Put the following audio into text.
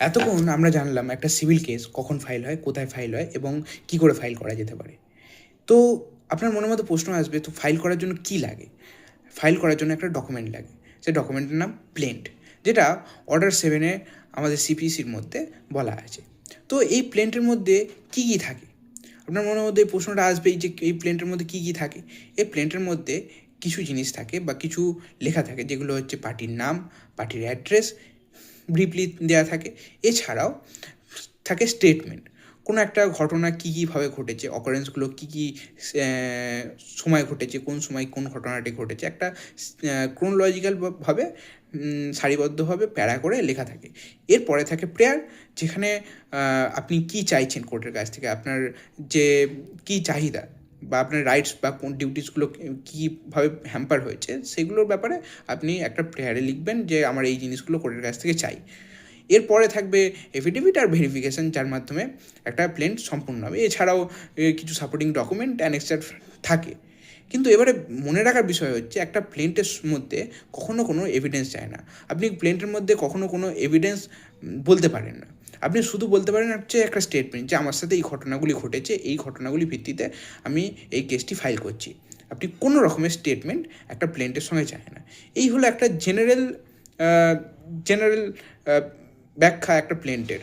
এতক্ষণ আমরা জানলাম একটা সিভিল কেস কখন ফাইল হয়, কোথায় ফাইল হয় এবং কী করে ফাইল করা যেতে পারে। তো আপনার মনের মধ্যে প্রশ্ন আসবে, তো ফাইল করার জন্য কী লাগে? ফাইল করার জন্য একটা ডকুমেন্ট লাগে। সেই ডকুমেন্টের নাম প্লেন্ট, যেটা অর্ডার 7-এ আমাদের সিপিসির মধ্যে বলা আছে। তো এই প্লেন্টের মধ্যে কী কী থাকে? আপনার মনের মধ্যে এই প্রশ্নটা আসবেই যে এই প্লেন্টের মধ্যে কী কী থাকে। এই প্লেন্টের মধ্যে কিছু জিনিস থাকে বা কিছু লেখা থাকে, যেগুলো হচ্ছে পার্টির নাম, পার্টির অ্যাড্রেস ব্রিফলি দেওয়া থাকে। এছাড়াও থাকে স্টেটমেন্ট, কোনো একটা ঘটনা কী কীভাবে ঘটেছে, অকারেন্সগুলো কী কী সময় ঘটেছে, কোন সময় কোন ঘটনাটি ঘটেছে, একটা ক্রোনোলজিক্যালভাবে সারিবদ্ধভাবে প্যারা করে লেখা থাকে। এরপরে থাকে প্রেয়ার, যেখানে আপনি কী চাইছেন কোর্টের কাছ থেকে, আপনার যে কী চাহিদা বা আপনার রাইটস বা কোন ডিউটিসগুলো কীভাবে হ্যাম্পার হয়েছে, সেগুলোর ব্যাপারে আপনি একটা প্রেয়ারে লিখবেন যে আমার এই জিনিসগুলো কোর্টের কাছ থেকে চাই। এরপরে থাকবে এফিডেভিট আর ভেরিফিকেশান, যার মাধ্যমে একটা প্লেন্ট সম্পূর্ণ হবে। এছাড়াও কিছু সাপোর্টিং ডকুমেন্ট অ্যানেক্সার থাকে। কিন্তু এবারে মনে রাখার বিষয় হচ্ছে, একটা প্লেন্টের মধ্যে কখনো কোনো এভিডেন্স চায় না। আপনি প্লেন্টের মধ্যে কখনো কোনো এভিডেন্স বলতে পারেন না। আপনি শুধু বলতে পারেন হচ্ছে একটা স্টেটমেন্ট, যে আমার সাথে এই ঘটনাগুলি ঘটেছে, এই ঘটনাগুলির ভিত্তিতে আমি এই কেসটি ফাইল করছি। আপনি কোনো রকমের স্টেটমেন্ট একটা প্লেন্টের সঙ্গে চায় না। এই হলো একটা জেনারেল ব্যাখ্যা একটা প্লেন্টের।